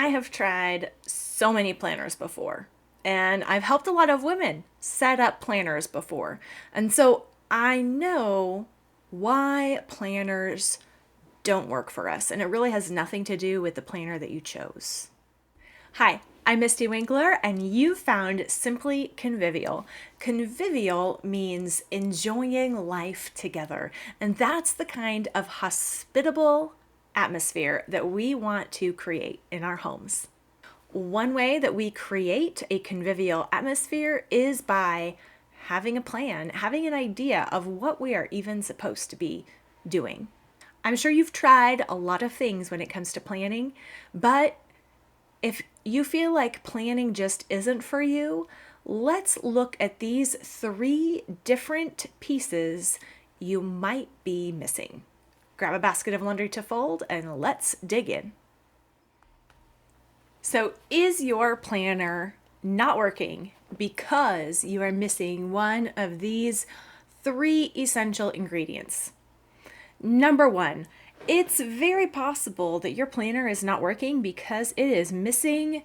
I have tried so many planners before, and I've helped a lot of women set up planners before. And so I know why planners don't work for us, and it really has nothing to do with the planner that you chose. Hi, I'm Mystie Winckler, and you found Simply Convivial. Convivial means enjoying life together, and that's the kind of hospitable atmosphere that we want to create in our homes. One way that we create a convivial atmosphere is by having a plan, having an idea of what we are even supposed to be doing. I'm sure you've tried a lot of things when it comes to planning, but if you feel like planning just isn't for you, let's look at these 3 different pieces you might be missing. Grab a basket of laundry to fold and let's dig in. So, is your planner not working because you are missing one of these 3 essential ingredients? Number 1, it's very possible that your planner is not working because it is missing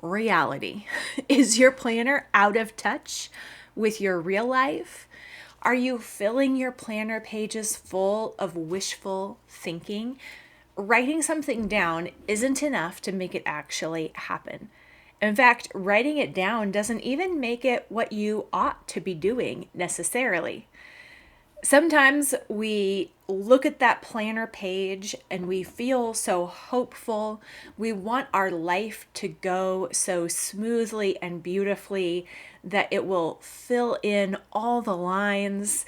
reality. Is your planner out of touch with your real life? Are you filling your planner pages full of wishful thinking? Writing something down isn't enough to make it actually happen. In fact, writing it down doesn't even make it what you ought to be doing necessarily. Sometimes we look at that planner page and we feel so hopeful. We want our life to go so smoothly and beautifully that it will fill in all the lines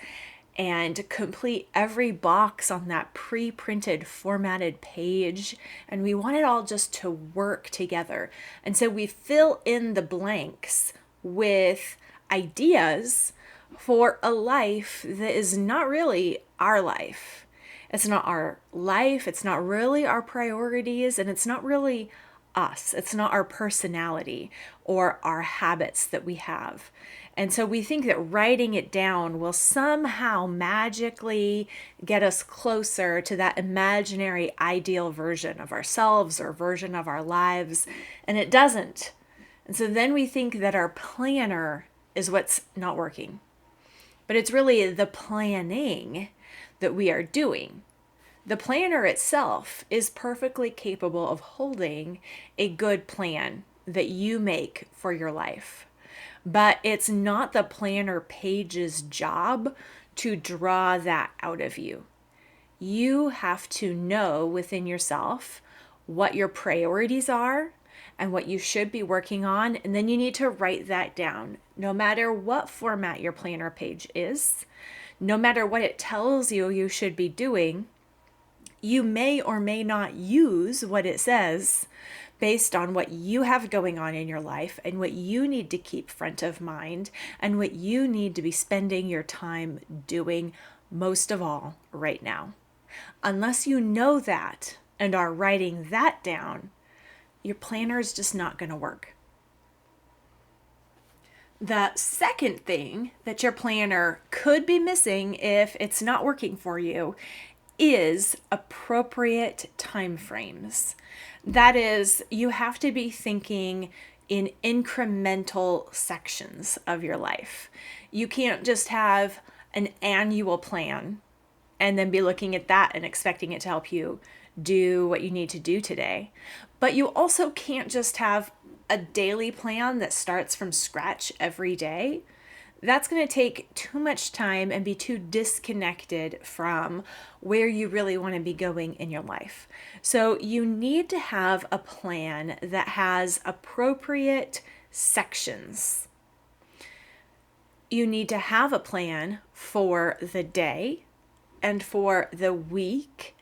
and complete every box on that pre-printed formatted page. And we want it all just to work together. And so we fill in the blanks with ideas for a life that is not really our life. It's not our life, it's not really our priorities, and it's not really us. It's not our personality or our habits that we have. And so we think that writing it down will somehow magically get us closer to that imaginary ideal version of ourselves or version of our lives, and it doesn't. And so then we think that our planner is what's not working. But it's really the planning that we are doing. The planner itself is perfectly capable of holding a good plan that you make for your life. But it's not the planner page's job to draw that out of you. You have to know within yourself what your priorities are and what you should be working on, and then you need to write that down. No matter what format your planner page is, no matter what it tells you you should be doing, you may or may not use what it says based on what you have going on in your life and what you need to keep front of mind and what you need to be spending your time doing most of all right now. Unless you know that and are writing that down, your planner is just not going to work. The second thing that your planner could be missing if it's not working for you is appropriate time frames. That is, you have to be thinking in incremental sections of your life. You can't just have an annual plan and then be looking at that and expecting it to help you do what you need to do today. But you also can't just have a daily plan that starts from scratch every day. That's going to take too much time and be too disconnected from where you really want to be going in your life. So you need to have a plan that has appropriate sections. You need to have a plan for the day and for the week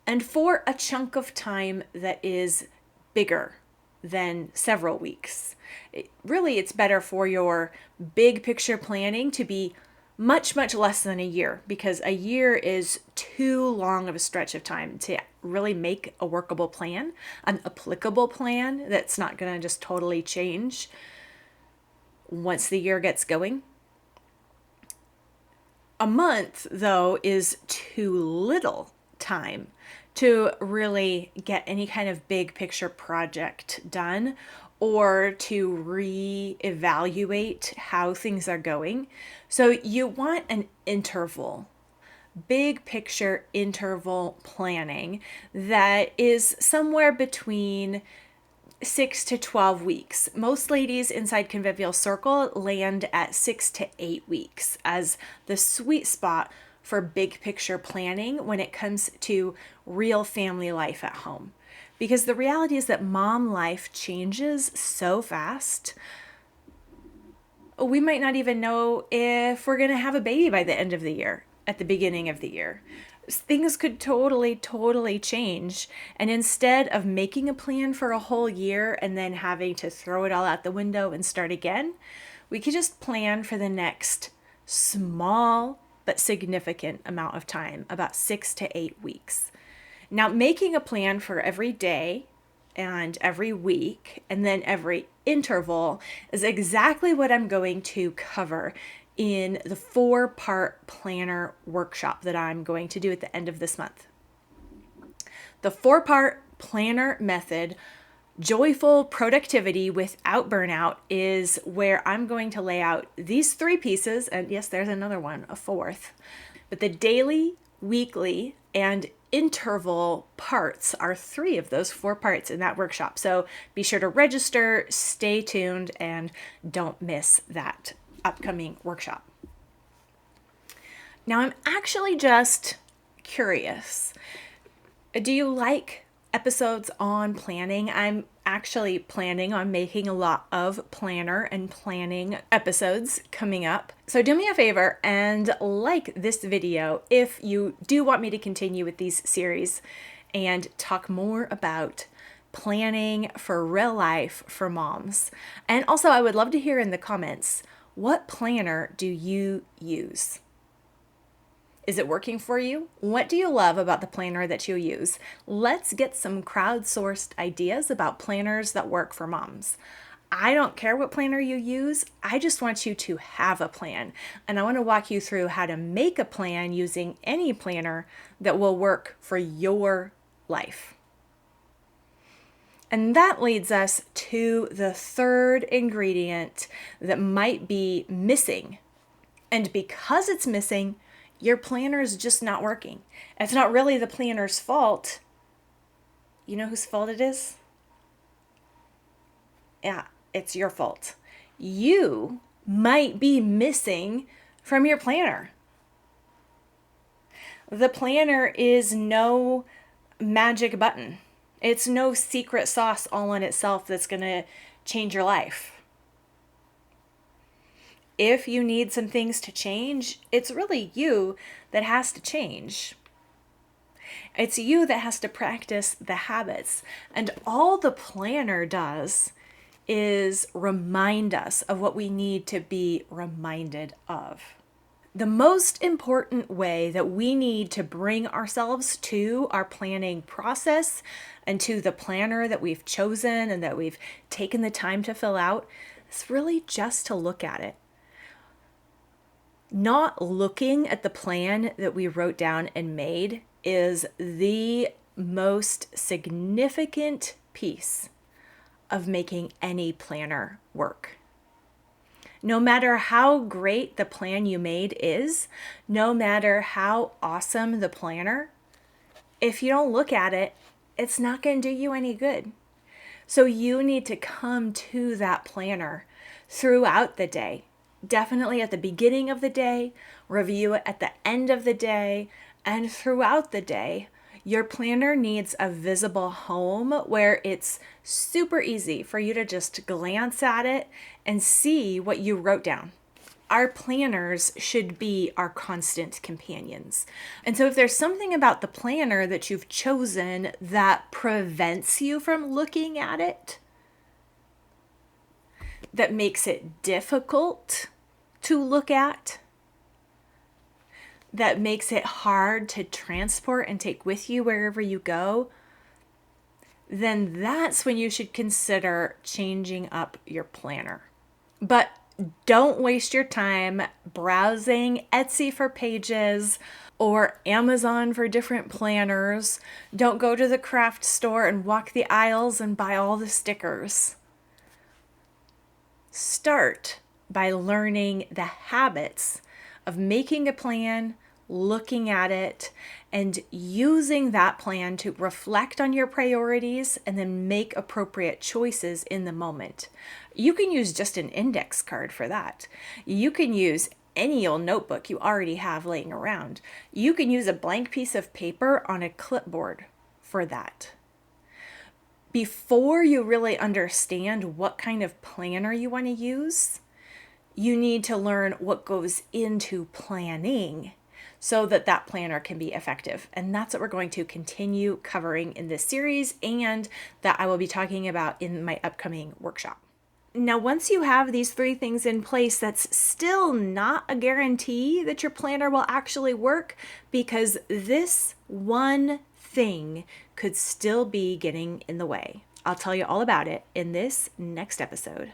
and for a chunk of time that is bigger than several weeks. It's better for your big picture planning to be much, much less than a year, because a year is too long of a stretch of time to really make a workable plan, an applicable plan that's not going to just totally change once the year gets going. A month, though, is too little time to really get any kind of big picture project done or to reevaluate how things are going. So you want an interval, big picture interval planning that is somewhere between 6 to 12 weeks. Most ladies inside Convivial Circle land at 6 to 8 weeks as the sweet spot for big picture planning when it comes to real family life at home. Because the reality is that mom life changes so fast. We might not even know if we're going to have a baby by the end of the year, at the beginning of the year. Things could totally change. And instead of making a plan for a whole year and then having to throw it all out the window and start again, we could just plan for the next small but significant amount of time, about 6 to 8 weeks. Now, making a plan for every day and every week and then every interval is exactly what I'm going to cover in the 4-part planner workshop that I'm going to do at the end of this month. The 4-part planner method, joyful productivity without burnout, is where I'm going to lay out these 3 pieces. And yes, there's another one, a 4th. But the daily, weekly, and interval parts are 3 of those 4 parts in that workshop. So be sure to register, stay tuned, and don't miss that upcoming workshop. Now, I'm actually just curious. Do you like episodes on planning? I'm actually planning on making a lot of planner and planning episodes coming up. So do me a favor and like this video if you do want me to continue with these series and talk more about planning for real life for moms. And also, I would love to hear in the comments, what planner do you use? Is it working for you? What do you love about the planner that you use? Let's get some crowdsourced ideas about planners that work for moms. I don't care what planner you use. I just want you to have a plan. And I want to walk you through how to make a plan using any planner that will work for your life. And that leads us to the 3rd ingredient that might be missing. And because it's missing, your planner is just not working. It's not really the planner's fault. You know whose fault it is? Yeah, it's your fault. You might be missing from your planner. The planner is no magic button. It's no secret sauce all in itself that's going to change your life. If you need some things to change, it's really you that has to change. It's you that has to practice the habits. And all the planner does is remind us of what we need to be reminded of. The most important way that we need to bring ourselves to our planning process and to the planner that we've chosen and that we've taken the time to fill out is really just to look at it. Not looking at the plan that we wrote down and made is the most significant piece of making any planner work. No matter how great the plan you made is, no matter how awesome the planner, if you don't look at it, it's not going to do you any good. So you need to come to that planner throughout the day. Definitely at the beginning of the day, review it at the end of the day, and throughout the day. Your planner needs a visible home where it's super easy for you to just glance at it and see what you wrote down. Our planners should be our constant companions. And so if there's something about the planner that you've chosen that prevents you from looking at it, that makes it difficult to look at, that makes it hard to transport and take with you wherever you go, then that's when you should consider changing up your planner. But don't waste your time browsing Etsy for pages or Amazon for different planners. Don't go to the craft store and walk the aisles and buy all the stickers. Start by learning the habits of making a plan, looking at it, and using that plan to reflect on your priorities and then make appropriate choices in the moment. You can use just an index card for that. You can use any old notebook you already have laying around. You can use a blank piece of paper on a clipboard for that. Before you really understand what kind of planner you want to use, you need to learn what goes into planning so that that planner can be effective. And that's what we're going to continue covering in this series and that I will be talking about in my upcoming workshop. Now, once you have these 3 things in place, that's still not a guarantee that your planner will actually work, because this one thing could still be getting in the way. I'll tell you all about it in this next episode.